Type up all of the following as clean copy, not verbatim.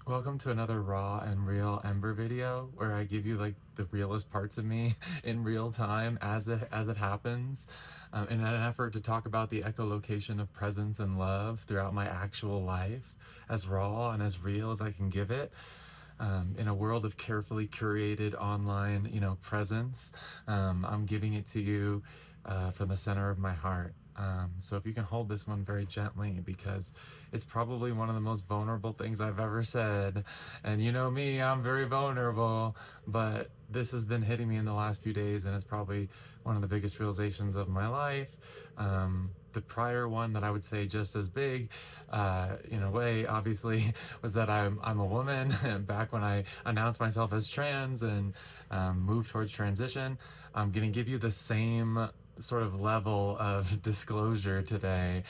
Welcome to another raw and real Ember video where I give you like the realest parts of me in real time as it happens, in an effort to talk about the echolocation of presence and love throughout my actual life, as raw and as real as I can give it. In a world of carefully curated online, presence, I'm giving it to you from the center of my heart. So if you can hold this one very gently, because it's probably one of the most vulnerable things I've ever said. And you know me, I'm very vulnerable, but this has been hitting me in the last few days, and it's probably one of the biggest realizations of my life. The prior one that I would say just as big, in a way, obviously, was that I'm a woman. Back when I announced myself as trans and moved towards transition, I'm gonna give you the same sort of level of disclosure today,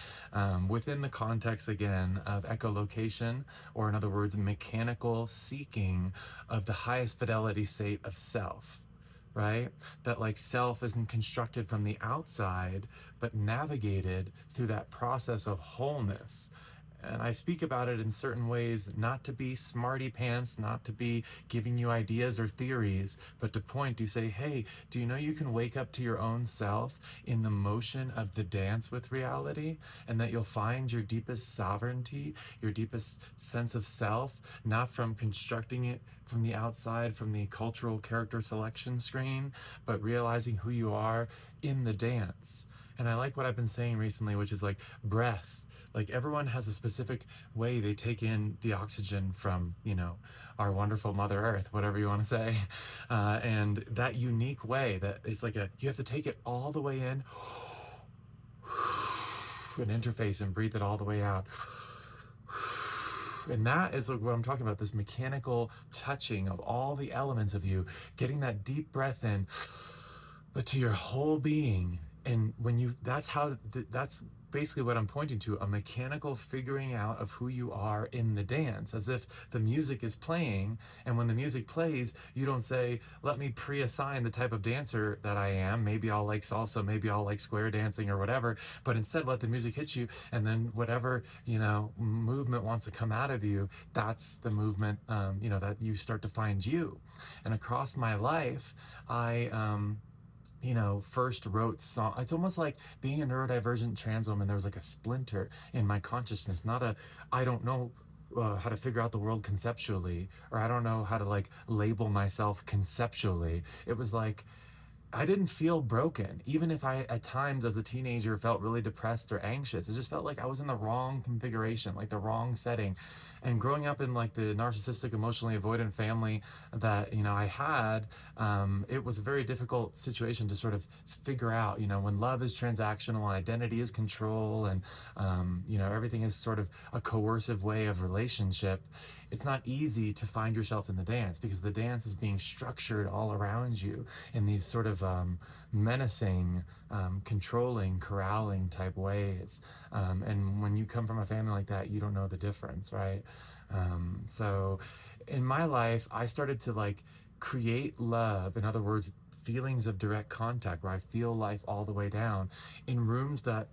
within the context again of echolocation, or in other words, mechanical seeking of the highest fidelity state of self. Right? That like self isn't constructed from the outside, but navigated through that process of wholeness. And I speak about it in certain ways, not to be smarty pants, not to be giving you ideas or theories, but to point to say, hey, do you know you can wake up to your own self in the motion of the dance with reality? And that you'll find your deepest sovereignty, your deepest sense of self, not from constructing it from the outside, from the cultural character selection screen, but realizing who you are in the dance. And I like what I've been saying recently, which is like breath. Like everyone has a specific way they take in the oxygen from, our wonderful Mother Earth, whatever you want to say. And that unique way that it's like you have to take it all the way in, an interface, and breathe it all the way out. And that is like what I'm talking about, this mechanical touching of all the elements of you, getting that deep breath in, but to your whole being. And when that's basically what I'm pointing to, a mechanical figuring out of who you are in the dance, as if the music is playing. And when the music plays, you don't say, let me pre-assign the type of dancer that I am. Maybe I'll like salsa, maybe I'll like square dancing or whatever, but instead let the music hit you. And then whatever, movement wants to come out of you, that's the movement, that you start to find you. And across my life, I, first wrote song. It's almost like being a neurodivergent trans woman. There was like a splinter in my consciousness, not I don't know how to figure out the world conceptually, or I don't know how to like label myself conceptually. It was like I didn't feel broken, even if I, at times as a teenager, felt really depressed or anxious. It just felt like I was in the wrong configuration, like the wrong setting. And growing up in like the narcissistic, emotionally avoidant family that I had, it was a very difficult situation to sort of figure out. When love is transactional, identity is control, and everything is sort of a coercive way of relationship. It's not easy to find yourself in the dance, because the dance is being structured all around you in these sort of menacing, controlling, corralling type ways. And when you come from a family like that, you don't know the difference, right? So in my life, I started to like create love. In other words, feelings of direct contact, where I feel life all the way down, in rooms that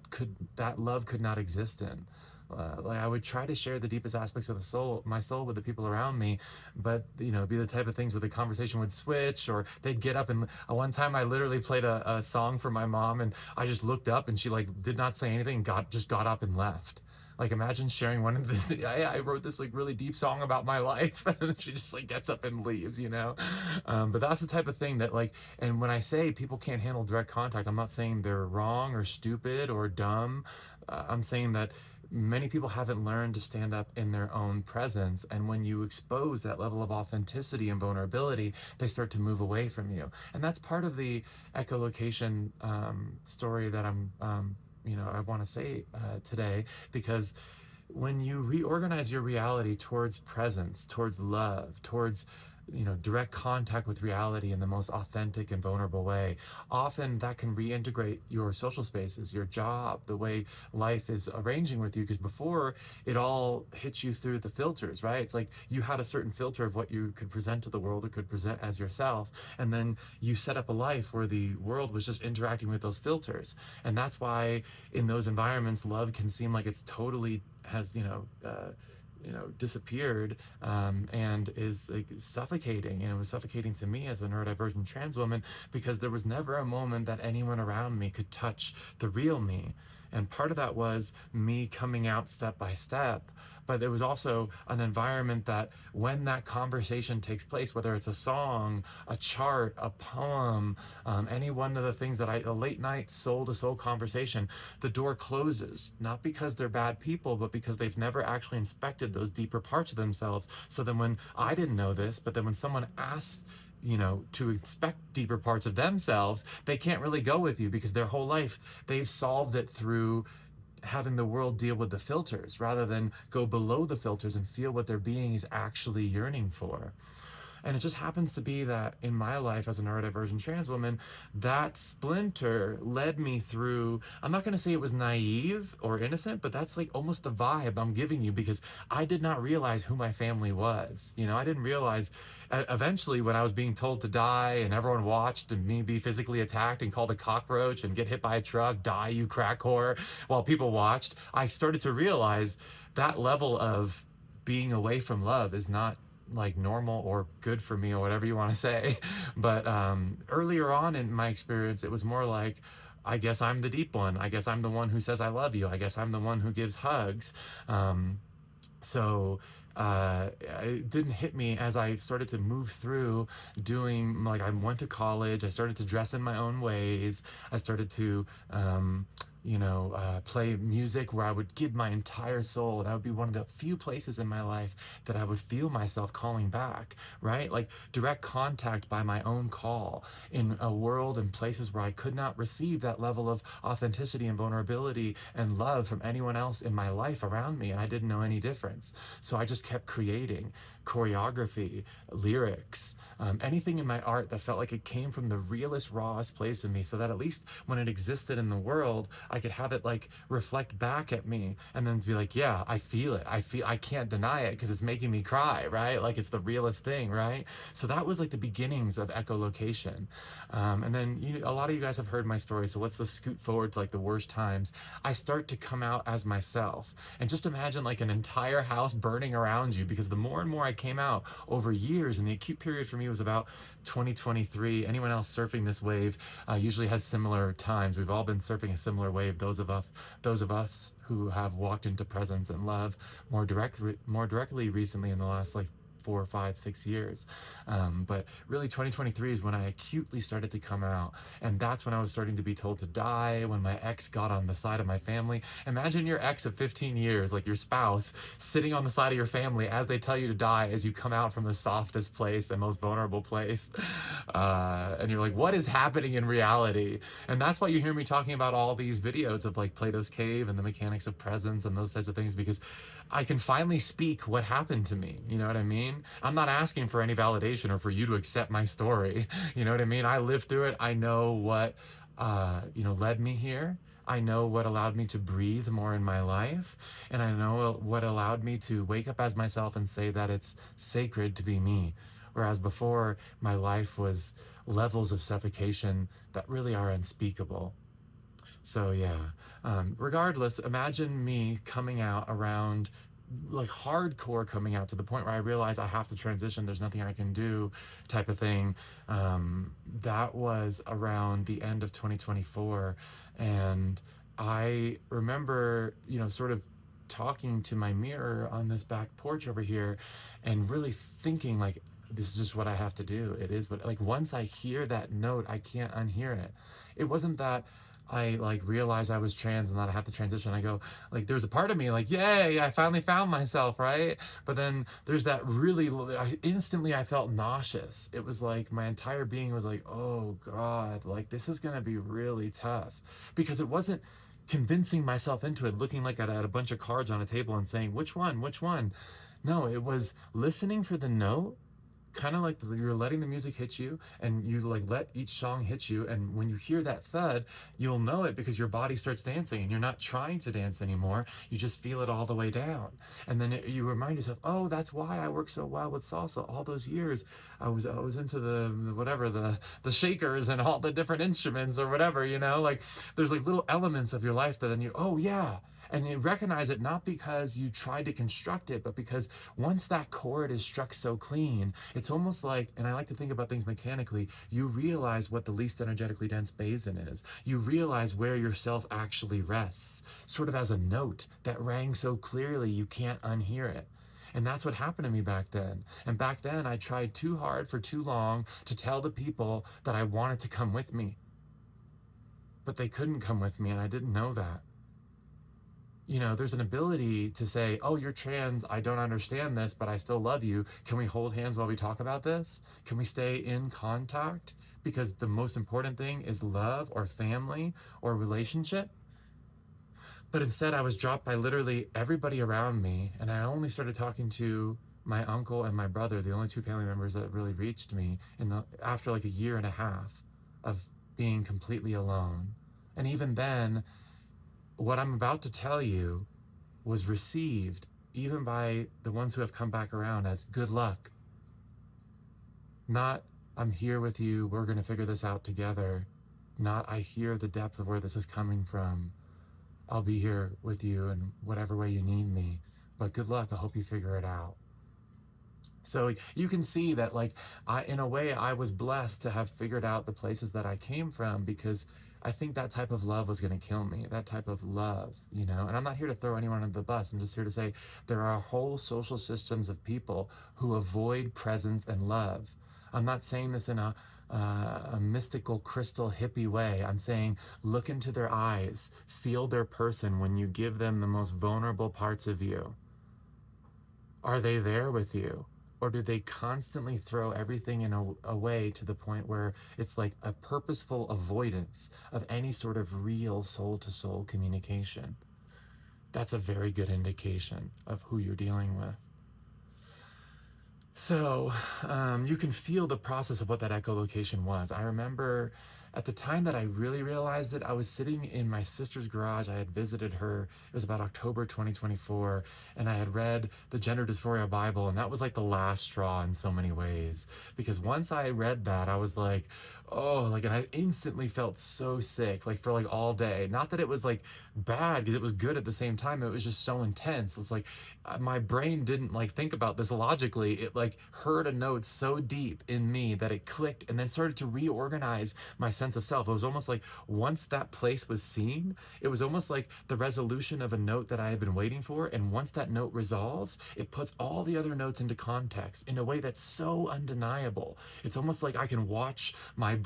love could not exist in. Like I would try to share the deepest aspects of my soul, with the people around me, but be the type of things where the conversation would switch, or they'd get up. And one time I literally played a song for my mom, and I just looked up, and she like did not say anything, just got up and left. Like imagine sharing one of this. I wrote this like really deep song about my life, and she just like gets up and leaves. But that's the type of thing that like. And when I say people can't handle direct contact, I'm not saying they're wrong or stupid or dumb. I'm saying that many people haven't learned to stand up in their own presence, and when you expose that level of authenticity and vulnerability, they start to move away from you. And that's part of the echolocation story that I want to say today, because when you reorganize your reality towards presence, towards love, towards direct contact with reality in the most authentic and vulnerable way, often that can reintegrate your social spaces, your job, the way life is arranging with you. Because before, it all hits you through the filters, right? It's like you had a certain filter of what you could present to the world or could present as yourself, and then you set up a life where the world was just interacting with those filters. And that's why in those environments, love can seem like it's totally has disappeared, and is like suffocating. And it was suffocating to me as a neurodivergent trans woman, because there was never a moment that anyone around me could touch the real me. And part of that was me coming out step by step, but it was also an environment that when that conversation takes place, whether it's a song, a chart, a poem, any one of the things a late night soul to soul conversation, the door closes, not because they're bad people, but because they've never actually inspected those deeper parts of themselves. So then when I didn't know this, but then when someone asks, to inspect deeper parts of themselves, they can't really go with you, because their whole life they've solved it through having the world deal with the filters, rather than go below the filters and feel what their being is actually yearning for. And it just happens to be that in my life as a neurodivergent trans woman, that splinter led me through, I'm not going to say it was naive or innocent, but that's like almost the vibe I'm giving you, because I did not realize who my family was. I didn't realize, eventually when I was being told to die and everyone watched and me be physically attacked and called a cockroach and get hit by a truck, die you crack whore, while people watched, I started to realize that level of being away from love is not like normal or good for me, or whatever you want to say. But earlier on in my experience, it was more like, I guess I'm the deep one. I guess I'm the one who says I love you. I guess I'm the one who gives hugs. So it didn't hit me as I started to move through doing, like, I went to college, I started to dress in my own ways, I started to play music where I would give my entire soul. That would be one of the few places in my life that I would feel myself calling back, right? Like direct contact by my own call in a world and places where I could not receive that level of authenticity and vulnerability and love from anyone else in my life around me. And I didn't know any difference. So I just kept creating choreography, lyrics, anything in my art that felt like it came from the realest, rawest place in me, so that at least when it existed in the world, I could have it like reflect back at me, and then be like, yeah, I feel it. I can't deny it because it's making me cry, right? Like it's the realest thing, right? So that was like the beginnings of echolocation. And then a lot of you guys have heard my story, so let's just scoot forward to like the worst times. I start to come out as myself, and just imagine like an entire house burning around you, because the more and more I came out over years, and the acute period for me was about 2023. Anyone else surfing this wave usually has similar times. We've all been surfing a similar wave. Those of us who have walked into presence and love more directly recently in the last like 4, 5, 6 years. But really 2023 is when I acutely started to come out. And that's when I was starting to be told to die, when my ex got on the side of my family. Imagine your ex of 15 years, like your spouse, sitting on the side of your family as they tell you to die, as you come out from the softest place and most vulnerable place. And you're like, what is happening in reality? And that's why you hear me talking about all these videos of like Plato's Cave and the mechanics of presence and those types of things, because I can finally speak what happened to me. You know what I mean? I'm not asking for any validation or for you to accept my story. You know what I mean? I lived through it. I know what, led me here. I know what allowed me to breathe more in my life. And I know what allowed me to wake up as myself and say that it's sacred to be me. Whereas before, my life was levels of suffocation that really are unspeakable. So yeah, regardless, imagine me coming out around, like hardcore coming out, to the point where I realize I have to transition, there's nothing I can do, type of thing. That was around the end of 2024. And I remember, sort of talking to my mirror on this back porch over here and really thinking like, this is just what I have to do. It is what, like, once I hear that note, I can't unhear it. It wasn't that I like realized I was trans and that I have to transition. I go, like, there's a part of me like, yay, I finally found myself, right? But then there's that really, instantly I felt nauseous. It was like my entire being was like, oh God, like this is gonna be really tough, because it wasn't convincing myself into it, looking like I had a bunch of cards on a table and saying, which one? No, it was listening for the note, kind of like you're letting the music hit you, and you like let each song hit you, and when you hear that thud, you'll know it because your body starts dancing and you're not trying to dance anymore, you just feel it all the way down. And then you remind yourself, oh, that's why I worked so well with salsa all those years. I was into the whatever, the shakers and all the different instruments or whatever, like there's like little elements of your life that then you, oh yeah. And you recognize it not because you tried to construct it, but because once that chord is struck so clean, it's almost like, and I like to think about things mechanically, you realize what the least energetically dense basin is. You realize where yourself actually rests, sort of as a note that rang so clearly you can't unhear it. And that's what happened to me back then. And back then, I tried too hard for too long to tell the people that I wanted to come with me. But they couldn't come with me, and I didn't know that. You know, there's an ability to say, oh, you're trans, I don't understand this, but I still love you. Can we hold hands while we talk about this? Can we stay in contact? Because the most important thing is love or family or relationship. But instead, I was dropped by literally everybody around me, and I only started talking to my uncle and my brother, the only two family members that really reached me after like a year and a half of being completely alone. And even then, what I'm about to tell you was received even by the ones who have come back around as good luck. Not, I'm here with you, we're going to figure this out together. Not, I hear the depth of where this is coming from. I'll be here with you in whatever way you need me. But good luck, I hope you figure it out. So you can see that, like, in a way, I was blessed to have figured out the places that I came from, because I think that type of love was going to kill me, that type of love, you know? And I'm not here to throw anyone under the bus. I'm just here to say there are whole social systems of people who avoid presence and love. I'm not saying this in a mystical, crystal, hippie way. I'm saying look into their eyes, feel their person when you give them the most vulnerable parts of you. Are they there with you? Or do they constantly throw everything in a way to the point where it's like a purposeful avoidance of any sort of real soul-to-soul communication? That's a very good indication of who you're dealing with. So you can feel the process of what that echolocation was. I remember at the time that I really realized it, I was sitting in my sister's garage. I had visited her. It was about October 2024, and I had read the Gender Dysphoria Bible, and that was like the last straw in so many ways. Because once I read that, I was like, oh, like, and I instantly felt so sick, like for like all day. Not that it was like bad, because it was good at the same time. It was just so intense. It's like my brain didn't like think about this logically. It like heard a note so deep in me that it clicked and then started to reorganize my sense of self. It was almost like once that place was seen, it was almost like the resolution of a note that I had been waiting for. And once that note resolves, it puts all the other notes into context in a way that's so undeniable. It's almost like I can watch my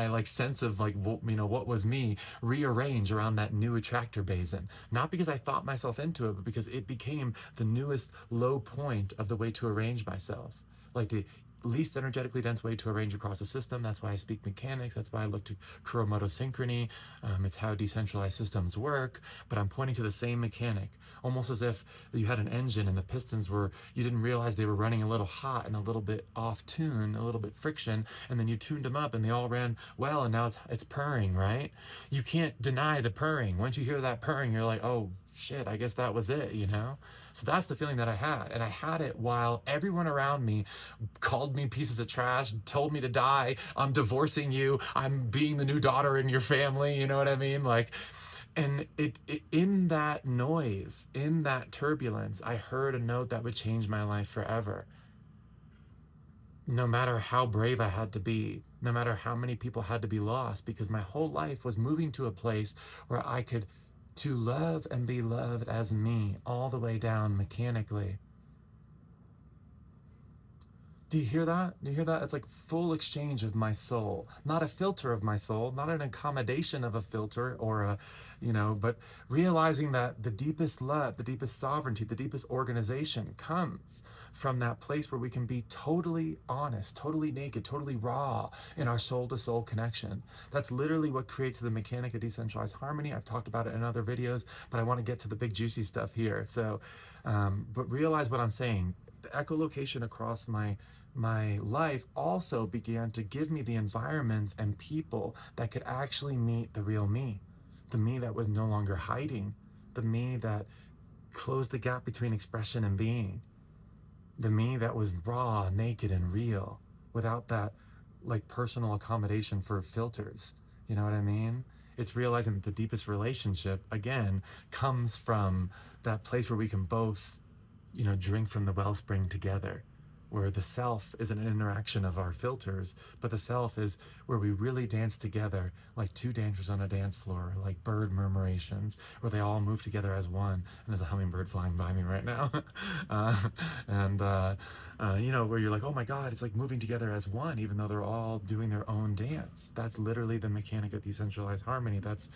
like sense of like, you know, what was me rearrange around that new attractor basin. Not because I thought myself into it, but because it became the newest low point of the way to arrange myself. Like the least energetically dense way to arrange across a system. That's why I speak mechanics. That's why I look to Kuromoto synchrony. It's how decentralized systems work. But I'm pointing to the same mechanic, almost as if you had an engine and the pistons were, you didn't realize they were running a little hot and a little bit off tune, a little bit friction, and then you tuned them up and they all ran well, and now it's purring, right? You can't deny the purring. Once you hear that purring, you're like, oh shit, I guess that was it, you know? So that's the feeling that I had. And I had it while everyone around me called me pieces of trash, told me to die, I'm divorcing you, I'm being the new daughter in your family, you know what I mean? Like, and it in that noise, in that turbulence, I heard a note that would change my life forever. No matter how brave I had to be, no matter how many people had to be lost, because my whole life was moving to a place where I could to love and be loved as me all the way down mechanically. Do you hear that? Do you hear that? It's like full exchange of my soul, not a filter of my soul, not an accommodation of a filter or a, you know, but realizing that the deepest love, the deepest sovereignty, the deepest organization comes from that place where we can be totally honest, totally naked, totally raw in our soul to soul connection. That's literally what creates the mechanic of decentralized harmony. I've talked about it in other videos, but I want to get to the big juicy stuff here. So, but realize what I'm saying. The echolocation across my life also began to give me the environments and people that could actually meet the real me, the me that was no longer hiding, the me that closed the gap between expression and being, the me that was raw, naked, and real without that like personal accommodation for filters. You know what I mean? It's realizing that the deepest relationship, again, comes from that place where we can both, drink from the wellspring together, where the self is an interaction of our filters, but the self is where we really dance together like two dancers on a dance floor, like bird murmurations, where they all move together as one. And there's a hummingbird flying by me right now. uh, and, where you're like, oh my God, it's like moving together as one, even though they're all doing their own dance. That's literally the mechanic of decentralized harmony. That's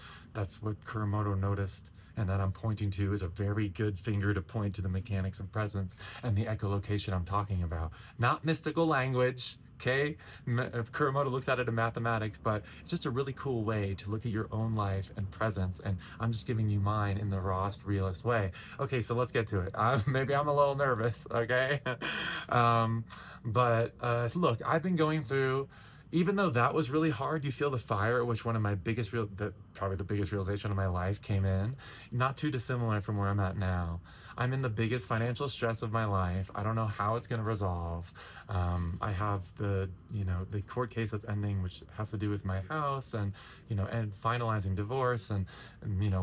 what Kuramoto noticed, and that I'm pointing to is a very good finger to point to the mechanics of presence and the echolocation I'm talking about. Not mystical language, okay? Kuramoto looks at it in mathematics, but it's just a really cool way to look at your own life and presence, and I'm just giving you mine in the rawest, realist way. Okay, so let's get to it. Maybe I'm a little nervous, okay? Look, I've been going through, even though that was really hard, you feel the fire at which one of my probably the biggest realization of my life came in. Not too dissimilar from where I'm at now. I'm in the biggest financial stress of my life. I don't know how it's going to resolve. I have the court case that's ending, which has to do with my house and finalizing divorce and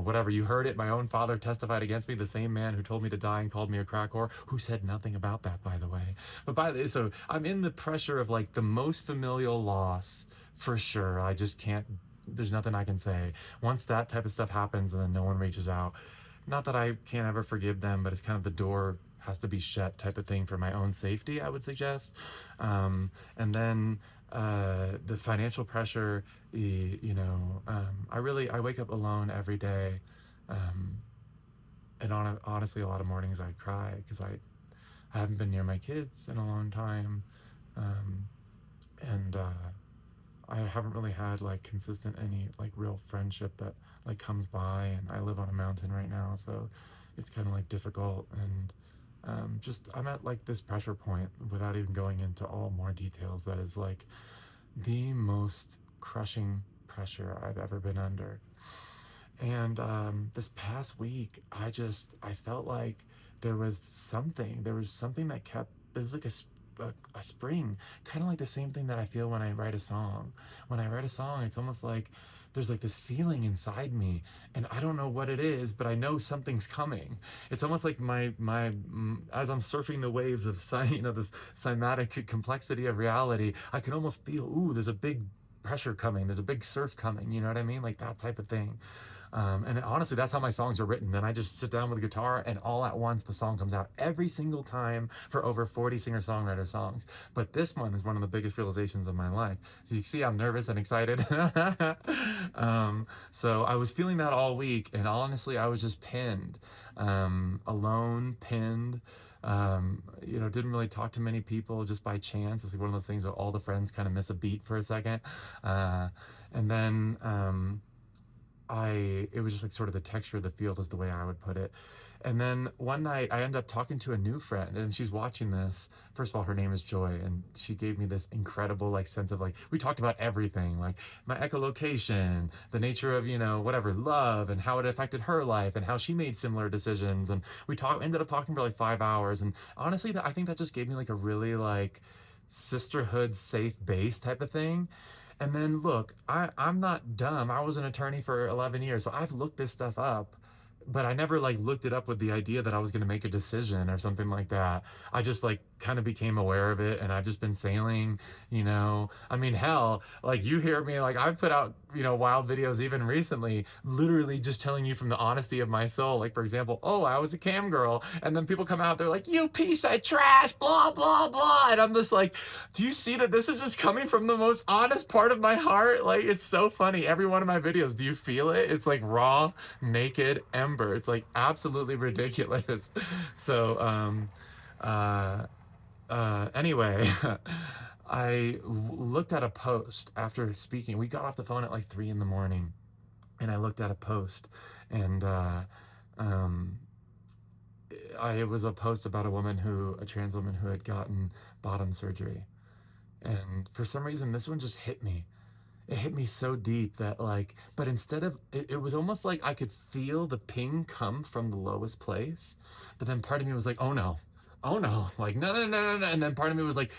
whatever. You heard it. My own father testified against me, the same man who told me to die and called me a crack whore, who said nothing about that, by the way. So I'm in the pressure of like the most familial loss for sure. I just can't, there's nothing I can say. Once that type of stuff happens and then no one reaches out, not that I can't ever forgive them, but it's kind of the door has to be shut type of thing for my own safety, I would suggest. And then the financial pressure, I wake up alone every day. And honestly, a lot of mornings I cry because I haven't been near my kids in a long time. And I haven't really had like consistent any like real friendship that like comes by, and I live on a mountain right now, so it's kind of like difficult. And just I'm at like this pressure point without even going into all more details that is like the most crushing pressure I've ever been under. And this past week I felt like there was something that kept, it was like a spring, kind of like the same thing that I feel when I write a song. When I write a song, it's almost like there's like this feeling inside me, and I don't know what it is, but I know something's coming. It's almost like as I'm surfing the waves of this cymatic complexity of reality, I can almost feel, ooh, there's a big pressure coming, there's a big surf coming, you know what I mean, like that type of thing. And honestly, that's how my songs are written. Then I just sit down with a guitar, and all at once the song comes out every single time for over 40 singer-songwriter songs. But this one is one of the biggest realizations of my life. So you see, I'm nervous and excited. So I was feeling that all week, and honestly, I was just pinned, alone, pinned. Didn't really talk to many people just by chance. It's like one of those things where all the friends kind of miss a beat for a second. And then it was just like sort of the texture of the field is the way I would put it. And then one night I ended up talking to a new friend, and she's watching this. First of all, her name is Joy, and she gave me this incredible like sense of like, we talked about everything, like my echolocation, the nature of, whatever, love, and how it affected her life and how she made similar decisions. And ended up talking for like 5 hours. And honestly, I think that just gave me like a really like sisterhood safe base type of thing. And then look, I'm not dumb. I was an attorney for 11 years, so I've looked this stuff up, but I never like looked it up with the idea that I was going to make a decision or something like that. I just like kind of became aware of it, and I've just been sailing, I mean, hell, like you hear me, like I've put out, wild videos even recently, literally just telling you from the honesty of my soul. Like, for example, oh, I was a cam girl. And then people come out, they're like, you piece of trash, blah, blah, blah. And I'm just like, do you see that this is just coming from the most honest part of my heart? Like, it's so funny. Every one of my videos, do you feel it? It's like raw, naked Ember. It's like absolutely ridiculous. So, anyway, I looked at a post after speaking. We got off the phone at like 3 a.m, and I looked at a post, and it was a post about a trans woman who had gotten bottom surgery. And for some reason, this one just hit me. It hit me so deep that like, but instead of, it was almost like I could feel the ping come from the lowest place. But then part of me was like, oh no, like, no. And then part of me was like,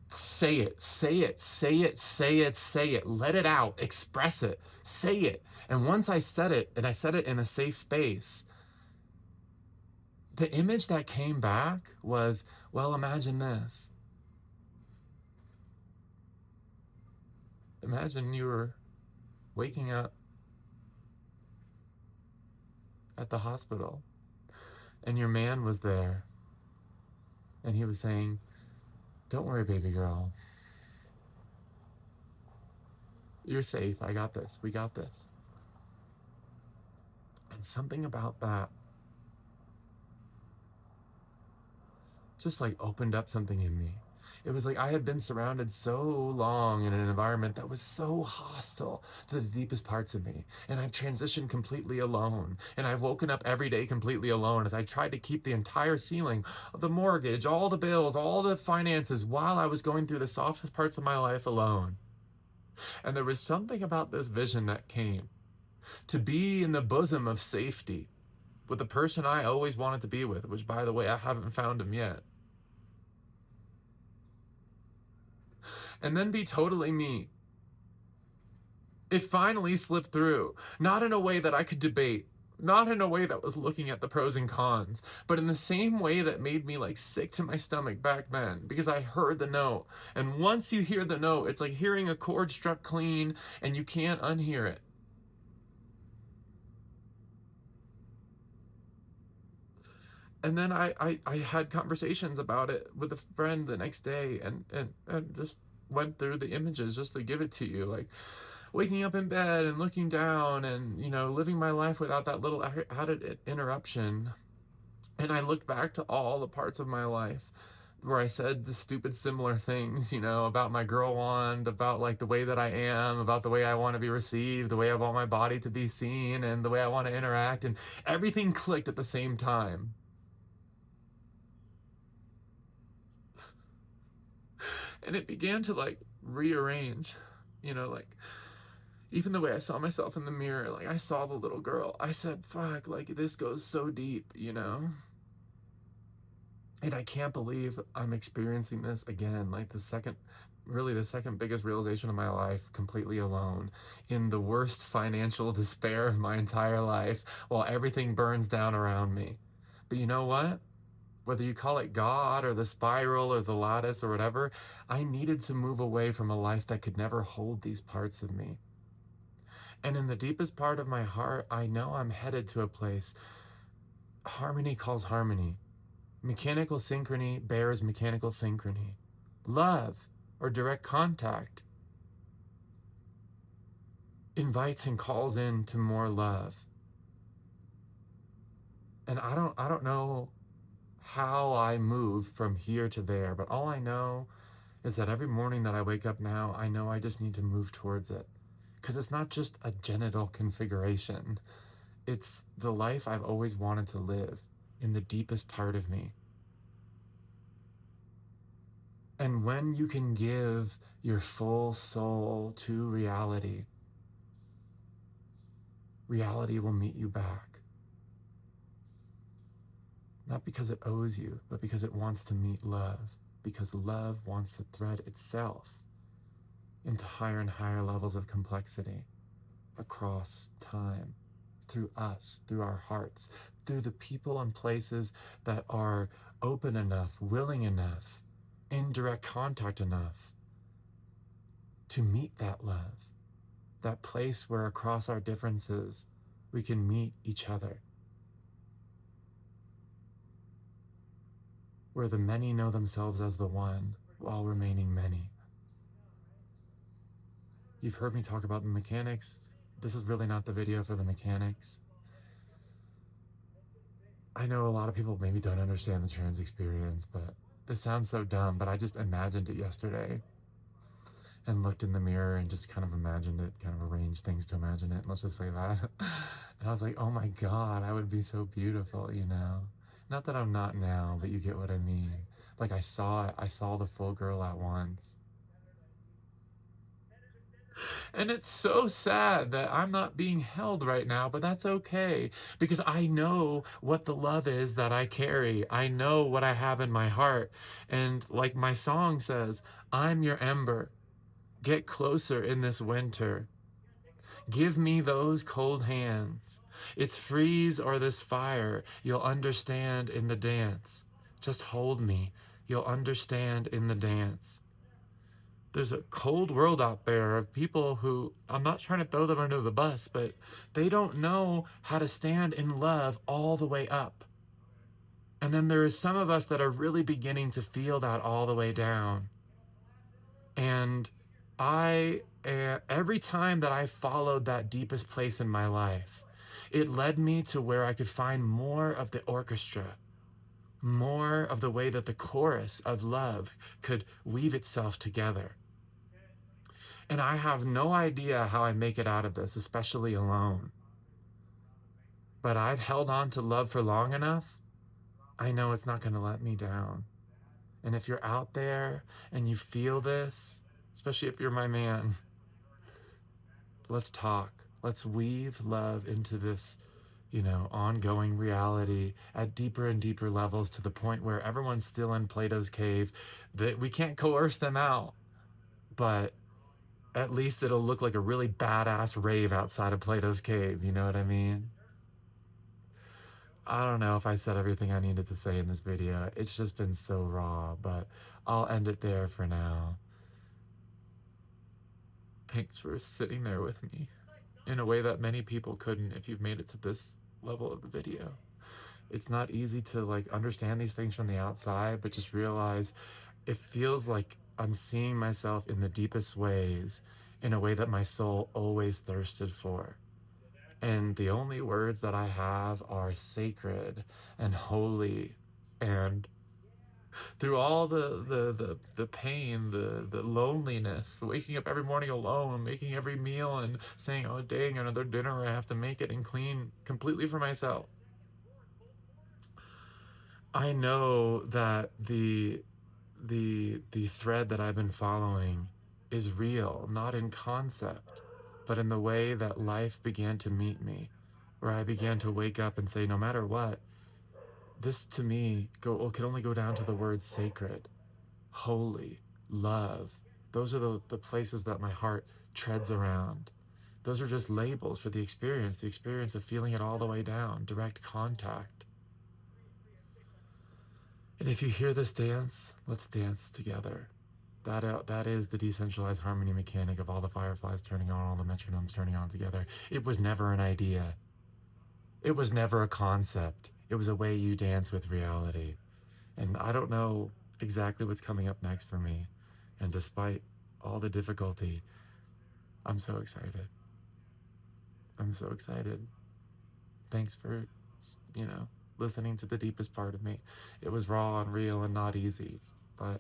Say it, say it, say it, say it, say it. Let it out, express it, say it. And once I said it, and I said it in a safe space, the image that came back was, well, imagine this. Imagine you were waking up at the hospital and your man was there and he was saying, don't worry, baby girl. You're safe. I got this. We got this. And something about that just like opened up something in me. It was like I had been surrounded so long in an environment that was so hostile to the deepest parts of me. And I've transitioned completely alone. And I've woken up every day completely alone as I tried to keep the entire ceiling of the mortgage, all the bills, all the finances while I was going through the softest parts of my life alone. And there was something about this vision that came to be in the bosom of safety with the person I always wanted to be with, which, by the way, I haven't found him yet. And then be totally me. It finally slipped through, not in a way that I could debate, not in a way that was looking at the pros and cons, but in the same way that made me like sick to my stomach back then, because I heard the note. And once you hear the note, it's like hearing a chord struck clean and you can't unhear it. And then I had conversations about it with a friend the next day and just went through the images just to give it to you. Like waking up in bed and looking down and, you know, living my life without that little added interruption. And I looked back to all the parts of my life where I said the stupid similar things, you know, about my girl wand, about like the way that I am, about the way I want to be received, the way I want my body to be seen, and the way I want to interact. And everything clicked at the same time. And it began to like rearrange, you know, like even the way I saw myself in the mirror, like I saw the little girl. I said, fuck, like this goes so deep, you know? And I can't believe I'm experiencing this again, like really the second biggest realization of my life, completely alone, in the worst financial despair of my entire life, while everything burns down around me. But you know what? Whether you call it God or the spiral or the lattice or whatever, I needed to move away from a life that could never hold these parts of me. And in the deepest part of my heart, I know I'm headed to a place. Harmony calls harmony. Mechanical synchrony bears mechanical synchrony. Love, or direct contact, invites and calls in to more love. And I don't know how I move from here to there, but all I know is that every morning that I wake up now, I know I just need to move towards it. Because it's not just a genital configuration. It's the life I've always wanted to live in the deepest part of me. And when you can give your full soul to reality, reality will meet you back. Not because it owes you, but because it wants to meet love. Because love wants to thread itself into higher and higher levels of complexity across time, through us, through our hearts, through the people and places that are open enough, willing enough, in direct contact enough to meet that love, that place where across our differences we can meet each other, where the many know themselves as the one while remaining many. You've heard me talk about the mechanics. This is really not the video for the mechanics. I know a lot of people maybe don't understand the trans experience, but this sounds so dumb, but I just imagined it yesterday and looked in the mirror and just kind of imagined it, kind of arranged things to imagine it. Let's just say that. And I was like, oh my God, I would be so beautiful, you know? Not that I'm not now, but you get what I mean. Like I saw it, I saw the full girl at once. And it's so sad that I'm not being held right now, but that's okay because I know what the love is that I carry. I know what I have in my heart. And like my song says, I'm your ember. Get closer in this winter. Give me those cold hands. It's freeze or this fire. You'll understand in the dance. Just hold me. You'll understand in the dance. There's a cold world out there of people who, I'm not trying to throw them under the bus, but they don't know how to stand in love all the way up. And then there is some of us that are really beginning to feel that all the way down. And every time that I followed that deepest place in my life, it led me to where I could find more of the orchestra, more of the way that the chorus of love could weave itself together. And I have no idea how I make it out of this, especially alone. But I've held on to love for long enough. I know it's not going to let me down. And if you're out there and you feel this, especially if you're my man, let's talk. Let's weave love into this, ongoing reality at deeper and deeper levels to the point where everyone's still in Plato's cave. That we can't coerce them out, but at least it'll look like a really badass rave outside of Plato's cave. You know what I mean? I don't know if I said everything I needed to say in this video. It's just been so raw, but I'll end it there for now. Thanks for sitting there with me in a way that many people couldn't if you've made it to this level of the video. It's not easy to like understand these things from the outside, but just realize it feels like I'm seeing myself in the deepest ways in a way that my soul always thirsted for. And the only words that I have are sacred and holy. And through all the pain, the loneliness, waking up every morning alone, making every meal and saying, oh dang, another dinner, I have to make it and clean completely for myself. I know that the thread that I've been following is real, not in concept, but in the way that life began to meet me, where I began to wake up and say, no matter what, this to me can only go down to the words sacred, holy, love. Those are the places that my heart treads around. Those are just labels for the experience of feeling it all the way down, direct contact. And if you hear this dance, let's dance together. That is the decentralized harmony mechanic of all the fireflies turning on, all the metronomes turning on together. It was never an idea. It was never a concept. It was a way you dance with reality. And I don't know exactly what's coming up next for me. And despite all the difficulty, I'm so excited. I'm so excited. Thanks for, listening to the deepest part of me. It was raw and real and not easy. But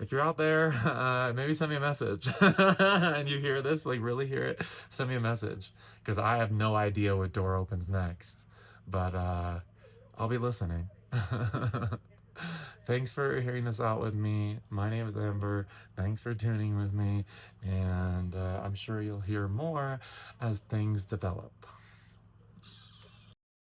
if you're out there, maybe send me a message. And you hear this, like really hear it, send me a message. Because I have no idea what door opens next. But I'll be listening. Thanks for hearing this out with me. My name is Ember. Thanks for tuning with me. And I'm sure you'll hear more as things develop.